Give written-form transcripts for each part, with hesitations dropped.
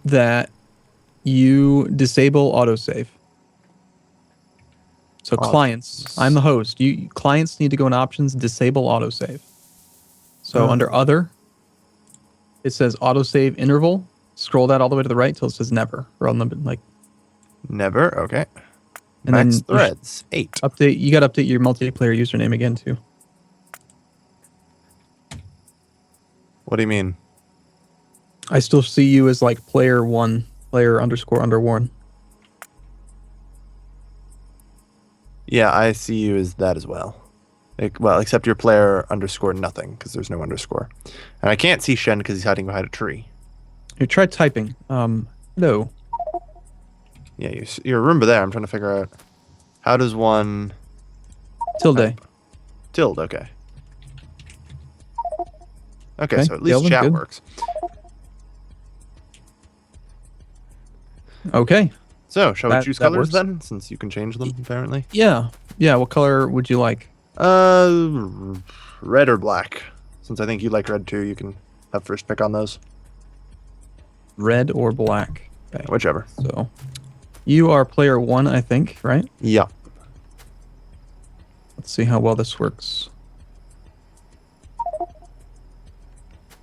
that you disable autosave. So clients, I'm the host. Clients need to go in options, disable autosave. So under other, it says autosave interval. Scroll that all the way to the right till it says never or unlimited. Like never. Okay. and Max then threads 8. Update. You got to update your multiplayer username again too. What do you mean? I still see you as like player 1, player underscore under 1. Yeah, I see you as that as well. Well, except your player underscore nothing because there's no underscore, and I can't see Shen because he's hiding behind a tree. You try typing. No. Yeah, you're Arumba there. I'm trying to figure out how does one Tilde. Tilde. Okay. Okay, so at least Kailvin, chat good. works. Okay. So, shall we choose colors works. then, since you can change them apparently? Yeah. Yeah. What color would you like? Red or black. Since I think you like red too, you can have first pick on those. Red or black? Okay. Whichever. So, you are player 1, I think, right? Yeah. Let's see how well this works.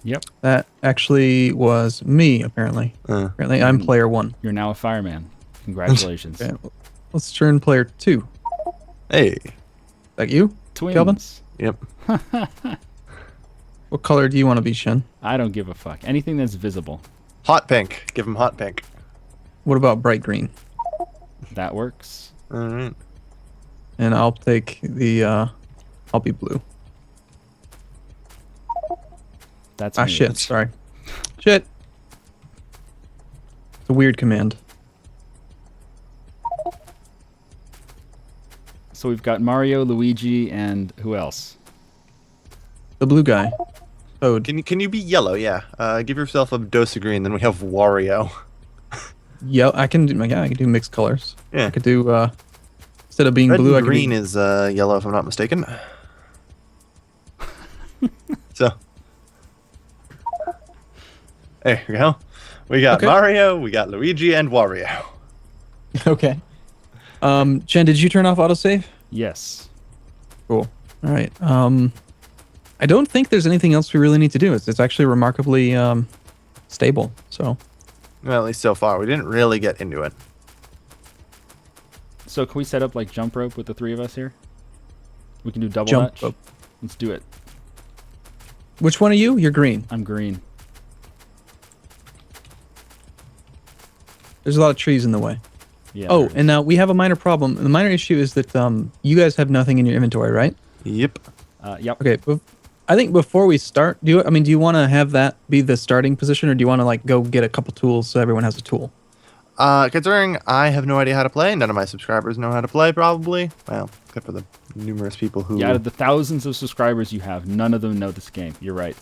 Yep. That actually was me, apparently. Apparently, I'm player 1. You're now a fireman. Congratulations. Okay. Let's turn player 2. Hey. That you? Twins. Kelvin? Yep. What color do you want to be, Shen? I don't give a fuck. Anything that's visible. Hot pink. Give him hot pink. What about bright green? That works. All right. And I'll take the, I'll be blue. That's Ah, me. shit. Sorry. Shit. It's a weird command. So we've got Mario, Luigi, and who else? The blue guy. Toad. Can you be yellow? Yeah. Give yourself a dose of green. Then we have Wario. Yeah, I can do mixed colors. Yeah. I could do, instead of being Red blue, I and could green be... is yellow, if I'm not mistaken. So. There you go. We got Mario, we got Luigi, and Wario. Okay. Jen, did you turn off autosave? Yes. Cool. All right. I don't think there's anything else we really need to do. It's actually remarkably stable. So. Well, at least so far. We didn't really get into it. So can we set up like jump rope with the 3 of us here? We can do double Jump dutch. rope. Let's do it. Which one are you? You're green. I'm green. There's a lot of trees in the way. Yeah. Oh, and now we have a minor problem. The minor issue is that you guys have nothing in your inventory, right? Yep. Yep. Okay. I think before we start, do you want to have that be the starting position, or do you want to like go get a couple tools so everyone has a tool? Considering I have no idea how to play, none of my subscribers know how to play, probably. Well, except for the numerous people who... Yeah, out of the thousands of subscribers you have, none of them know this game. You're right.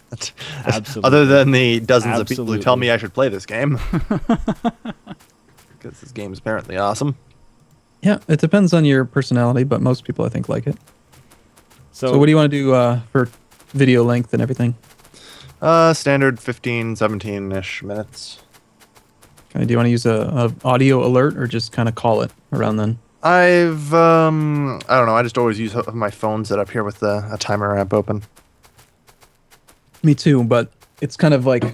Absolutely. Other than the dozens of people who tell me I should play this game. Because this game is apparently awesome. Yeah, it depends on your personality, but most people I think like it. So what do you want to do for video length and everything? Standard 15, 17-ish minutes. Do you want to use a audio alert or just kind of call it around then? I don't know. I just always use my phone set up here with a timer app open. Me too, but it's kind of like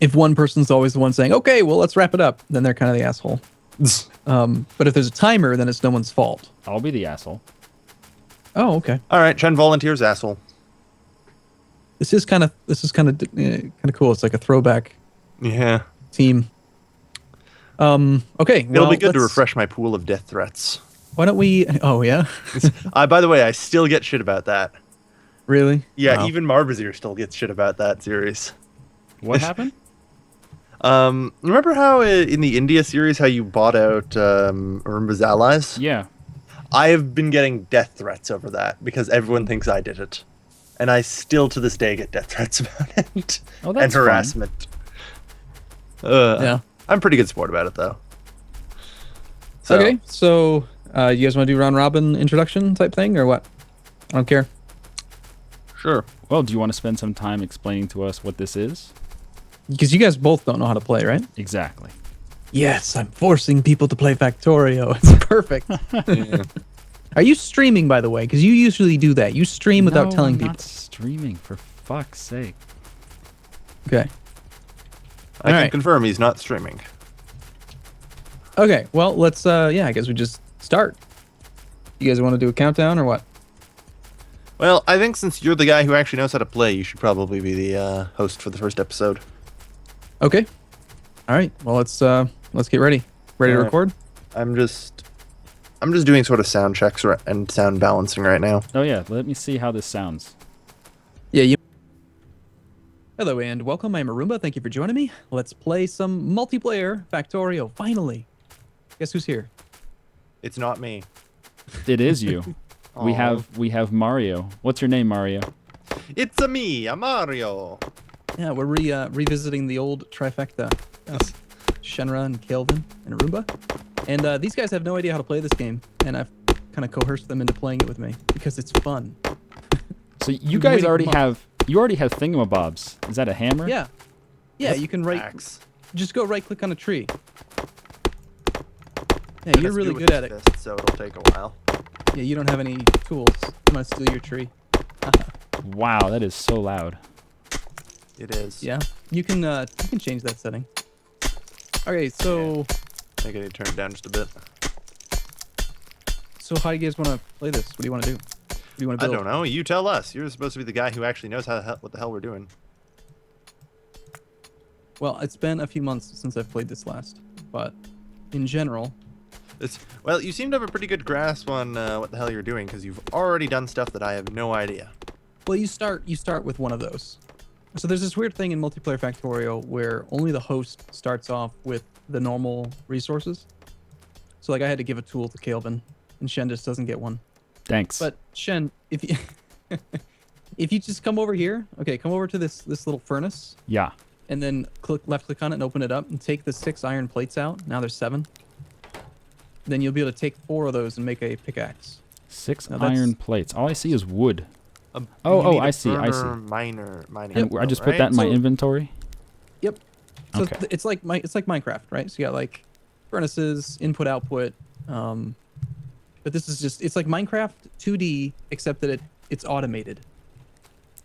if one person's always the one saying, okay, well, let's wrap it up, then they're kind of the asshole. But if there's a timer, then it's no one's fault. I'll be the asshole. Oh, okay. All right, Chen volunteers asshole. This is kind of cool. It's like a throwback team. Okay. It'll be good to refresh my pool of death threats. Why don't we... Oh, yeah? By the way, I still get shit about that. Really? Yeah, Wow. even Marvazir still gets shit about that series. What happened? Remember how in the India series, how you bought out Arumba's allies? Yeah. I have been getting death threats over that because everyone thinks I did it. And I still to this day get death threats about it. Oh, that's and harassment. Yeah. I'm pretty good sport about it, though. So, Okay, so you guys want to do round robin introduction type thing or what? I don't care. Sure. Well, do you want to spend some time explaining to us what this is? Because you guys both don't know how to play, right? Exactly. Yes, I'm forcing people to play Factorio. It's perfect. Yeah. Are you streaming, by the way? Because you usually do that. You stream without telling I'm people. not streaming, for fuck's sake. Okay. I can Alright. confirm he's not streaming. Okay. Well, let's. Yeah, I guess we just start. You guys want to do a countdown or what? Well, I think since you're the guy who actually knows how to play, you should probably be the host for the first episode. Okay. All right. Well, let's get ready. Ready to Alright. record? I'm just doing sort of sound checks and sound balancing right now. Oh yeah, let me see how this sounds. Yeah. You. Hello and welcome. I'm Arumba. Thank you for joining me. Let's play some multiplayer Factorio. Finally. Guess who's here? It's not me. It is you. we Aw. have Mario. What's your name, Mario? It's a me, a Mario. Yeah, we're revisiting the old trifecta. Us, Shenryyr and Kailvin and Arumba. And these guys have no idea how to play this game, and I've kind of coerced them into playing it with me because it's fun. So you been guys waiting already for have thingamabobs. Is that a hammer? Yeah. Yeah, you can Axe. just go right click on a tree. Yeah, It you're has to really do with good at his it. fist, so it'll take a while. Yeah, you don't have any tools. I'm gonna steal your tree. Wow, that is so loud. It is. Yeah, you can change that setting. Okay, so I think I need to turn it down just a bit. so how do you guys want to play this? What do you want to do? What do you want to I build? don't know. You tell us. You're supposed to be the guy who actually knows what the hell we're doing. Well, it's been a few months since I've played this last, but in general, Well, you seem to have a pretty good grasp on what the hell you're doing because you've already done stuff that I have no idea. well, you start with one of those. So there's this weird thing in multiplayer Factorio where only the host starts off with the normal resources. So like I had to give a tool to Kailvin, and Shen just doesn't get one. Thanks. But Shen, if you if you just come over here, okay, come over to this little furnace, yeah. and then left click on it and open it up, and take the 6 iron plates out. Now there's 7. Then you'll be able to take 4 of those and make a pickaxe. 6 Now that's- iron plates. All I see is wood. You Oh, need I a see, I see. burner mining. And I just put right? that in my So- inventory. Yep. So Okay. it's like Minecraft, right? So you got like furnaces, input, output. But this is it's like Minecraft 2D, except that it's automated.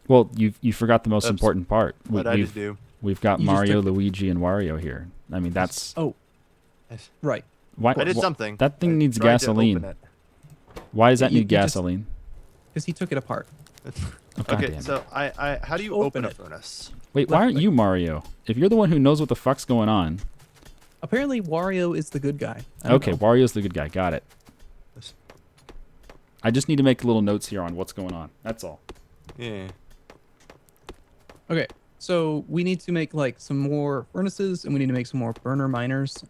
Well, you forgot the most Oops. important part. What I just do. We've got You just Mario, took- Luigi, and Wario here. I mean, that's Oh, Yes. right. why. I did wh- something. That thing I needs tried to gasoline. open it. Why does that You- need you just- gasoline? Because he took it apart. Oh, God Okay, damn it. so how do you Open open a it. furnace? Wait, why left aren't click. you Mario? If you're the one who knows what the fuck's going on. Apparently, Wario is the good guy. I don't Okay, know. Wario's the good guy. Got it. Yes. I just need to make little notes here on what's going on. That's all. Yeah. Okay, so we need to make like some more furnaces, and we need to make some more burner miners,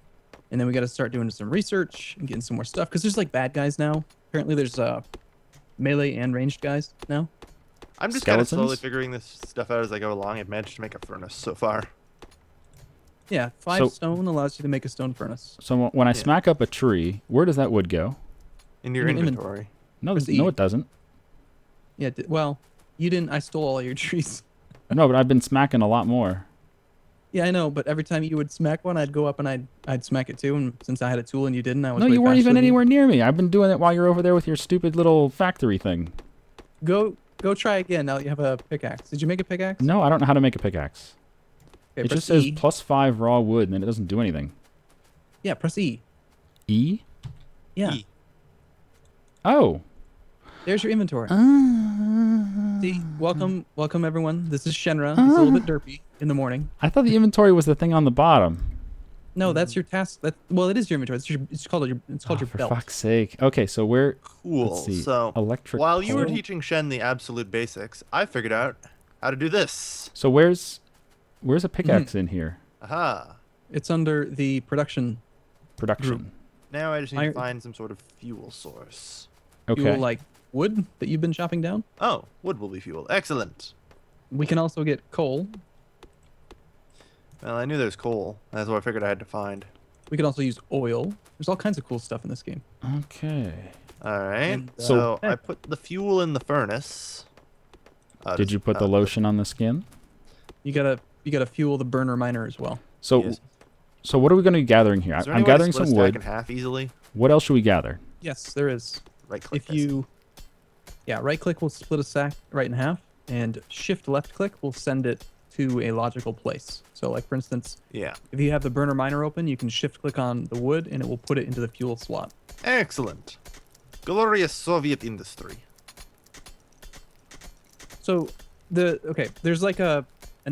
and then we got to start doing some research and getting some more stuff because there's like bad guys now. Apparently, there's melee and ranged guys now. I'm just kind of slowly Skeletons? figuring this stuff out as I go along. I've managed to make a furnace so far. Yeah, 5 So- stone allows you to make a stone furnace. So when I Yeah. smack up a tree, where does that wood go? In your In your inventory. No, Press no, E. it doesn't. Yeah, well, you didn't. I stole all your trees. No, but I've been smacking a lot more. Yeah, I know, but every time you would smack one, I'd go up and I'd smack it too. And since I had a tool and you didn't, I was No, way you weren't faster even than you. anywhere near me. I've been doing it while you're over there with your stupid little factory thing. Go try again. Now that you have a pickaxe. Did you make a pickaxe? No, I don't know how to make a pickaxe. Okay, It press just says E. +5 raw wood, and then it doesn't do anything. Yeah, press E. E? Yeah, E. Oh. there's your inventory. See, welcome everyone. This is Shenryyr. He's a little bit derpy in the morning. I thought the inventory was the thing on the bottom. No, that's your task. Well, it is your inventory. It's called your Oh, your for belt. fuck's sake. Okay, so where... Cool. Let's see. So Electric while you were pole? teaching Shen the absolute basics, I figured out how to do this. So where's a pickaxe in here? Aha. It's under the production Production. Now I just need Iron- to find some sort of fuel source. Okay. fuel, like wood that you've been chopping down. Oh, wood will be fuel. Excellent. We can also get coal. Well, I knew there was coal. That's what I figured I had to find. We could also use oil. There's all kinds of cool stuff in this game. Okay. All right. And, So yeah. I put the fuel in the furnace. Did you put the lotion on the skin? You gotta You got to fuel the burner miner as well. So, Yes. so what are we going to be gathering here? Is there I'm any way to gathering split a some stack wood. in half easily? What else should we gather? Yes, there is. Right click. If you, yeah, right click will split a stack right in half, and shift left click will send it to a logical place. So like for instance, Yeah. if you have the burner miner open, you can shift click on the wood and it will put it into the fuel slot. Excellent. Glorious Soviet industry. So there's like an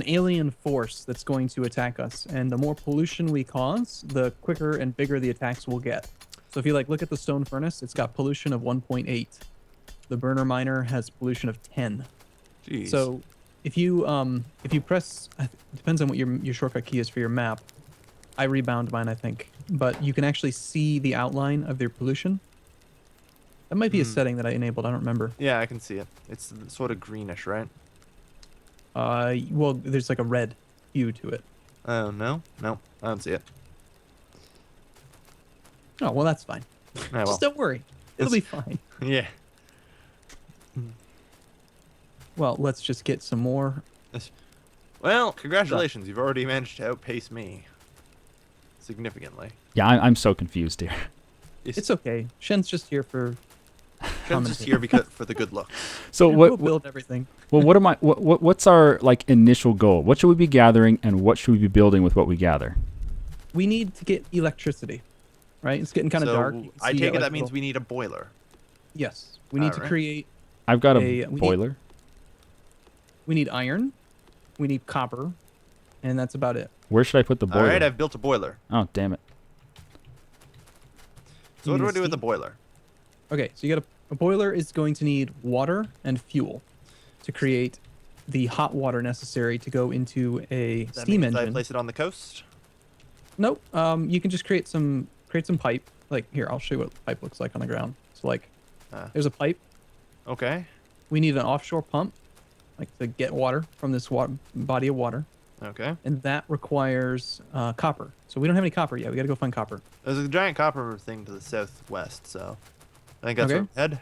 alien force that's going to attack us, and the more pollution we cause, the quicker and bigger the attacks will get. So if you like look at the stone furnace, it's got pollution of 1.8. The burner miner has pollution of 10. Jeez. So if you press, it depends on what your shortcut key is for your map. I rebound mine, I think, but you can actually see the outline of their pollution. That might be a setting that I enabled. I don't remember. Yeah, I can see it. It's sort of greenish, right? Well, there's like a red hue to it. Oh, no? No, I don't see it. Oh, well, that's fine. Oh, well. Just don't worry. It'll be fine. Yeah. Well, let's just get some more. Well, congratulations. You've already managed to outpace me. Significantly. Yeah, I'm so confused here. It's okay. Shen's just here for Shen's just here because for the good looks. So we'll what? build everything. Well, what am I? What's our like initial goal? What should we be gathering, and what should we be building with what we gather? We need to get electricity, right? It's getting kind of So dark. You can I see take it like that means little- we need a boiler. Yes, we need to Alright. create. I've got we a need- boiler. We need iron. We need copper, and that's about it. Where should I put the boiler? All right, I've built a boiler. Oh, damn it. So what You do I need do with the steam. boiler? Okay, so you got a boiler is going to need water and fuel to create the hot water necessary to go into a That steam means I engine. place it on the coast. Nope. You can just create some pipe. Like here, I'll show you what the pipe looks like on the ground. So like, there's a pipe. Okay. We need an offshore pump, like to get water from this body of water, Okay. and that requires copper. So we don't have any copper yet. We got to go find copper. There's a giant copper thing to the southwest, so I think that's Okay. where we head.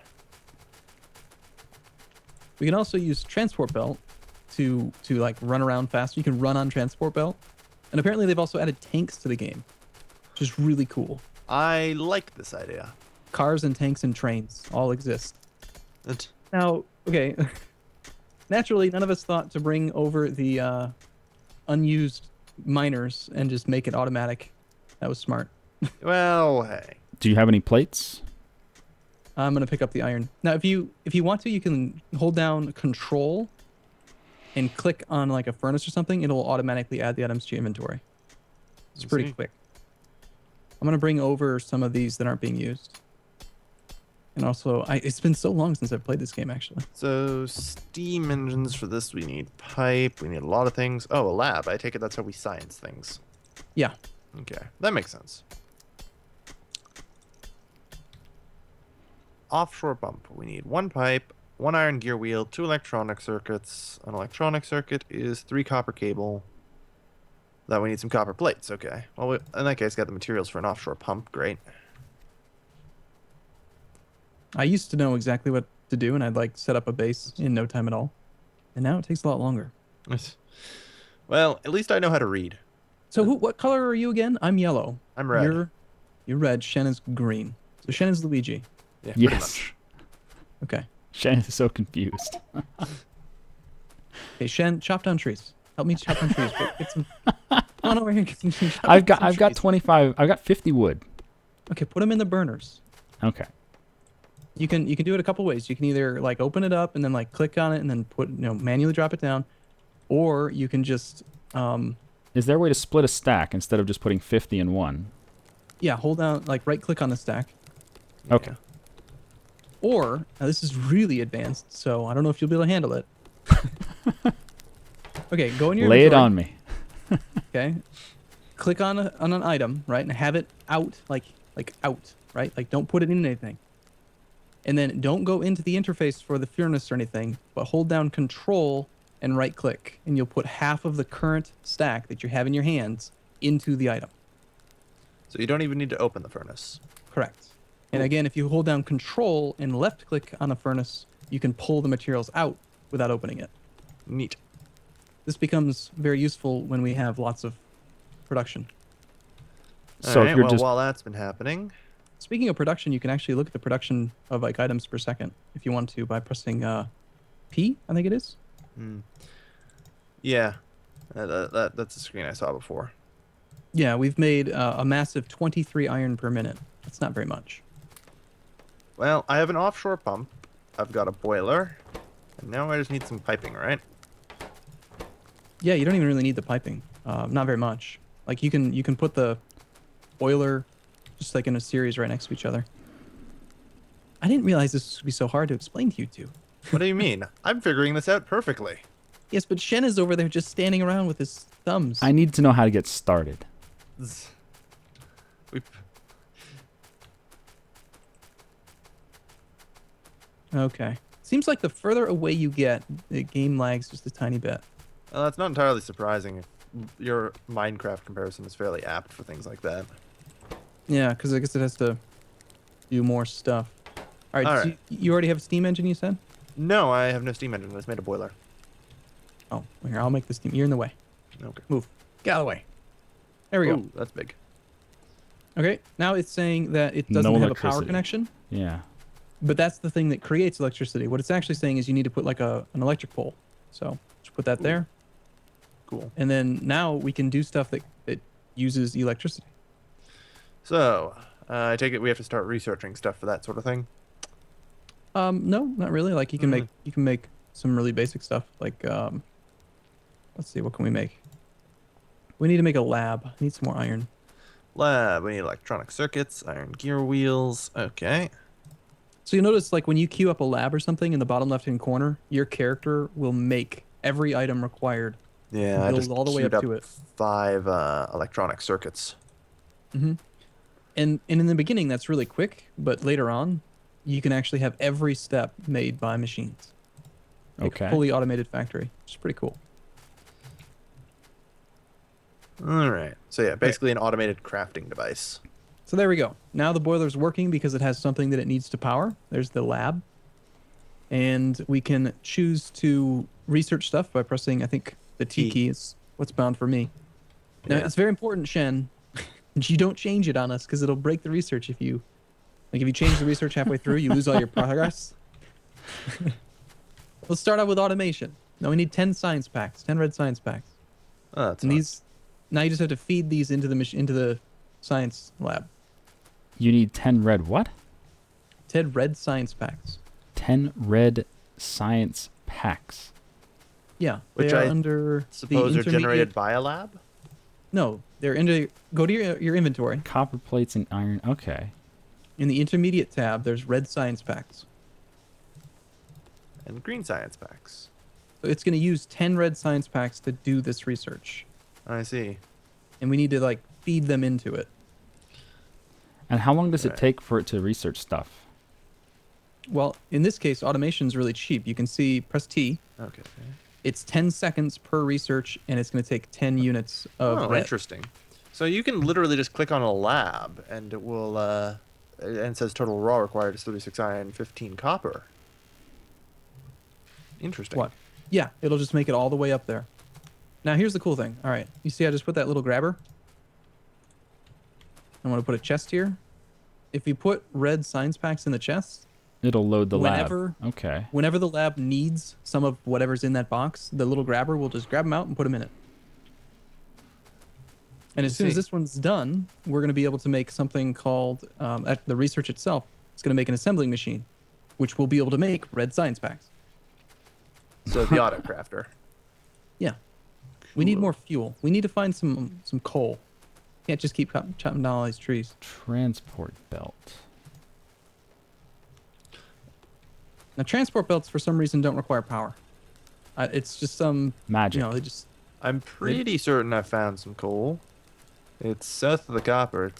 We can also use transport belt to like run around fast. You can run on transport belt, and apparently they've also added tanks to the game, which is really cool. I like this idea. Cars and tanks and trains all exist. It, Now, okay, naturally, none of us thought to bring over the unused miners and just make it automatic. That was smart. well, hey. Do you have any plates? I'm gonna pick up the iron. Now, if you want to, you can hold down Control and click on like a furnace or something. It'll automatically add the items to your inventory. It's I pretty see. quick. I'm gonna bring over some of these that aren't being used. And also, it's been so long since I've played this game, actually. So steam engines for this. We need pipe. We need a lot of things. Oh, a lab. I take it that's how we science things. Yeah. Okay, that makes sense. Offshore pump. We need one pipe, one iron gear wheel, 2 electronic circuits. An electronic circuit is 3 copper cable. That we need some copper plates. Okay. Well, in that case, got the materials for an offshore pump. Great. I used to know exactly what to do, and I'd like set up a base in no time at all. And now it takes a lot longer. Well, at least I know how to read. So what color are you again? I'm yellow. I'm red. You're red. Shen is green. So Shen is Luigi. Yeah, pretty Yes. much. Okay. Shen is so confused. Okay, Shen, chop down trees. Help me chop down trees. Get some. Come on over here. And get some, chop I've down got some trees. 25. I've got 50 wood. Okay, put them in the burners. Okay. You can do it a couple ways. You can either like open it up and then like click on it and then manually drop it down, or you can just Is there a way to split a stack instead of just putting 50 in one? yeah, hold down, like right click on the stack. Okay. Or now this is really advanced, so I don't know if you'll be able to handle it. Okay, go in your Lay it inventory, on me. Okay, click on an item, right, and have it out like out, right, like don't put it in anything. And then don't go into the interface for the furnace or anything, but hold down Control and right click, and you'll put half of the current stack that you have in your hands into the item. So you don't even need to open the furnace. Correct. And again, if you hold down Control and left click on a furnace, you can pull the materials out without opening it. Neat. this becomes very useful when we have lots of production. So All if right, you're well, just while that's been happening, Speaking of production, you can actually look at the production of like items per second if you want to by pressing P, I think it is. yeah, that's the screen I saw before. Yeah, we've made a massive 23 iron per minute. That's not very much. Well, I have an offshore pump. I've got a boiler, and now I just need some piping, right? Yeah, you don't even really need the piping. Not very much. Like you can put the boiler just like in a series right next to each other. I didn't realize this would be so hard to explain to you two. What do you mean? I'm figuring this out perfectly. Yes, but Shen is over there just standing around with his thumbs. I need to know how to get started. Zzz. We Okay. Seems like the further away you get, the game lags just a tiny bit. Well, that's not entirely surprising. If your Minecraft comparison is fairly apt for things like that. Yeah, because I guess it has to do more stuff. All right, All so right. you already have a steam engine, you said? No, I have no steam engine. I just made a boiler. Oh, well, here, I'll make the steam. You're in the way. Okay. Move. Get out of the way. There we go. Ooh, that's big. Okay, now it's saying that it doesn't No have a power electricity. connection, Yeah. but that's the thing that creates electricity. What it's actually saying is you need to put like an electric pole. So just put that there. Cool. And then now we can do stuff that uses electricity. So, I take it we have to start researching stuff for that sort of thing. No, not really. Like you can make some really basic stuff. Like let's see, what can we make? We need to make a lab. I need some more iron. Lab, we need electronic circuits, iron gear wheels. Okay. So you notice like when you queue up a lab or something in the bottom left hand corner, your character will make every item required. Yeah, I Build just all the way queued up to it. 5 electronic circuits. And in the beginning that's really quick, but later on you can actually have every step made by machines. Like Okay. a fully automated factory, which is pretty cool. All right. So yeah, basically an automated crafting device. So there we go. Now the boiler's working because it has something that it needs to power. There's the lab. And we can choose to research stuff by pressing, I think, the T T. key is what's bound for me. Now, Yeah. it's very important, Shen, that you don't change it on us because it'll break the research if you change the research halfway through, you lose all your progress. Let's start out with automation. Now we need 10 science packs, 10 red science packs. Oh, that's And fun. these, now you just have to feed these into the science lab. You need 10 red what? 10 red science packs. 10 red science packs. Yeah, Which they are I under Suppose the they're generated intermediate. by a lab? No, they're into. Go to your inventory. Copper plates and iron. Okay. In the intermediate tab, there's red science packs. And green science packs. So it's going to use 10 red science packs to do this research, I see. and we need to like feed them into it. And how long does it Right. take for it to research stuff? Well, in this case, automation is really cheap. You can see, press T. Okay. It's 10 seconds per research, and it's going to take 10 units of Oh, red. interesting. So you can literally just click on a lab, and it will, and it says total raw required is 36 iron, 15 copper. Interesting. What? Yeah, it'll just make it all the way up there. Now, here's the cool thing. All right, you see I just put that little grabber? I want to put a chest here. If you put red science packs in the chest, It'll load the Whenever- lab. Okay. whenever the lab needs some of whatever's in that box, the little grabber will just grab them out and put them in it. And as soon as see. this one's done, we're going to be able to make something called, at the research itself, it's going to make an assembling machine, which will be able to make red science packs. So the auto crafter. Yeah. We need Cool. more fuel. We need to find some coal. Can't just keep chopping down all these trees. Transport belt. Now, transport belts, for some reason, don't require power. It's just some, Magic. they just... I'm pretty certain I found some coal. It's south of the copper.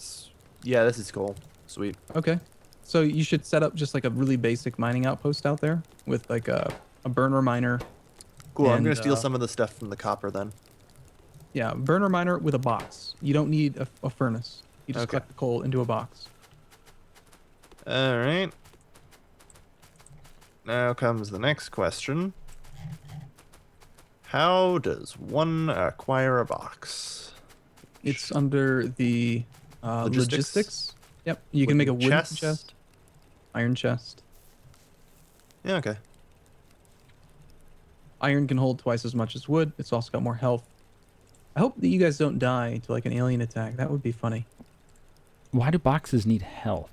Yeah, this is coal. Sweet. Okay. So you should set up just like a really basic mining outpost out there with like a burner miner. Cool. I'm And, gonna steal some of the stuff from the copper then. Yeah, burner miner with a box. You don't need a furnace. You just Okay. collect the coal into a box. All right. Now comes the next question. How does one acquire a box? It's under the logistics. Yep. You can make a Wooden wooden chest, iron chest. Yeah, okay. Iron can hold twice as much as wood. It's also got more health. I hope that you guys don't die to like an alien attack. That would be funny. Why do boxes need health?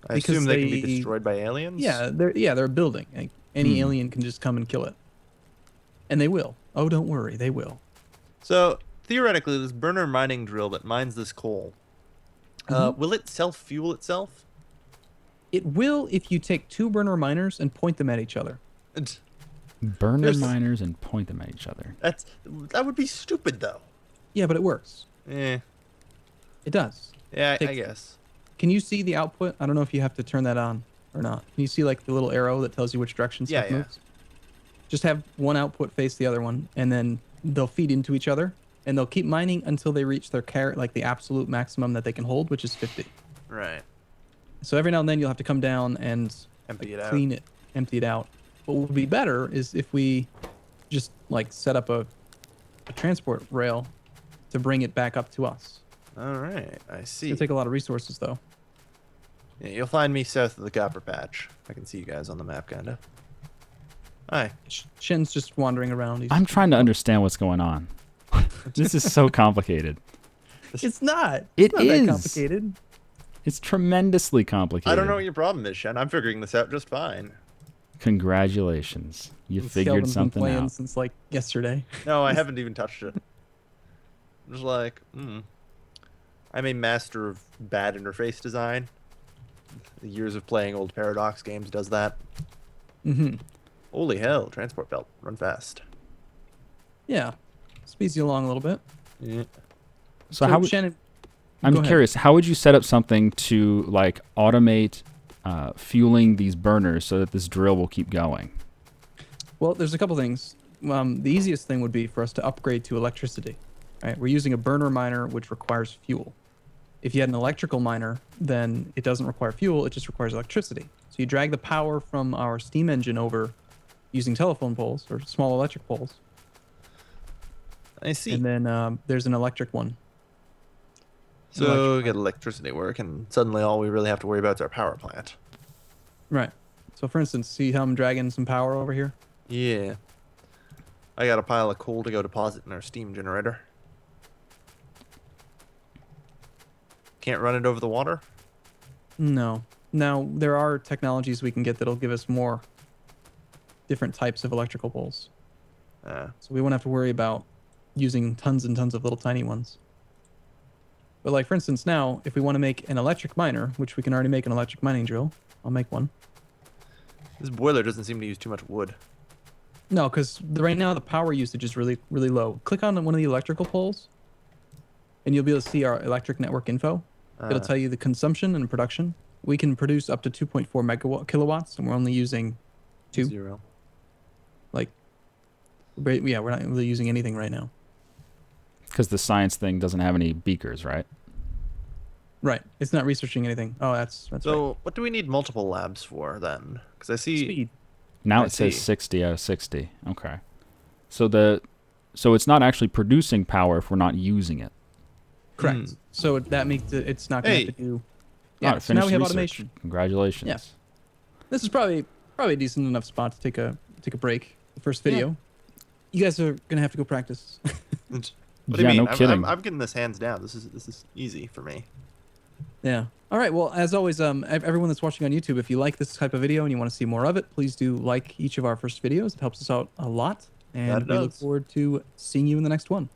I Because assume they can be destroyed by aliens? Yeah, they're a building. Like, any alien can just come and kill it. And they will. Oh, don't worry, they will. So, theoretically, this burner mining drill that mines this coal, will it self-fuel itself? It will if you take 2 burner miners and point them at each other. Burner There's- miners and point them at each other. That would be stupid, though. Yeah, but it works. Eh. It does. Yeah, I Take- guess. Can you see the output? I don't know if you have to turn that on or not. Can you see like the little arrow that tells you which direction stuff Yeah. moves? Just have one output face the other one, and then they'll feed into each other, and they'll keep mining until they reach their like the absolute maximum that they can hold, which is 50. Right. So every now and then you'll have to come down and Empty it out. clean it, empty it out. What would be better is if we just like set up a transport rail to bring it back up to us. All right, I see. It'll take a lot of resources though. Yeah, you'll find me south of the copper patch. I can see you guys on the map, kinda. Hi. Shen's just wandering around. I'm trying to understand what's going on. This is so complicated. It's not. It It's not is. that complicated. It's tremendously complicated. I don't know what your problem is, Shen. I'm figuring this out just fine. Congratulations. You figured Kelvin's been something playing out. since like yesterday. No, I haven't even touched it. I'm just like, I'm a master of bad interface design. The years of playing old Paradox games does that. Mm-hmm. Holy hell, transport belt. Run fast. Yeah. Speeds you along a little bit. Yeah. So how would, Shannon, go I'm ahead. curious, how would you set up something to like automate fueling these burners so that this drill will keep going? Well, there's a couple things. The easiest thing would be for us to upgrade to electricity. Right? We're using a burner miner, which requires fuel. If you had an electrical miner, then it doesn't require fuel, it just requires electricity. So you drag the power from our steam engine over using telephone poles or small electric poles. I see. And then there's an electric one. So we get electricity work, and suddenly all we really have to worry about is our power plant. Right. So for instance, see how I'm dragging some power over here? Yeah. I got a pile of coal to go deposit in our steam generator. Can't run it over the water? No. Now, there are technologies we can get that'll give us more different types of electrical poles. So we won't have to worry about using tons and tons of little tiny ones. But like, for instance, now, if we want to make an electric miner, which we can already make an electric mining drill, I'll make one. This boiler doesn't seem to use too much wood. No, because right now the power usage is really, really low. Click on one of the electrical poles, and you'll be able to see our electric network info. It'll tell you the consumption and production. We can produce up to 2.4 kilowatts, and we're only using 2. 0. Like, yeah, we're not really using anything right now. Because the science thing doesn't have any beakers, right? Right. It's not researching anything. Oh, that's So right. what do we need multiple labs for then? Because I see Speed. Now I it says see. 60 out of 60. Okay. So it's not actually producing power if we're not using it. Correct. So that makes it's not going to have to do. Yeah. Oh, So now we have finished research. automation. Congratulations. Yeah. This is probably a decent enough spot to take a break. The first video. You guys are gonna have to go practice. What do you Yeah, mean? no kidding. I'm getting this hands down. This is easy for me. Yeah. All right. Well, as always, everyone that's watching on YouTube, if you like this type of video and you want to see more of it, please do like each of our first videos. It helps us out a lot, and That we look does. forward to seeing you in the next one.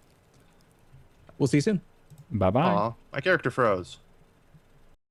We'll see you soon. Bye-bye. Aw, my character froze.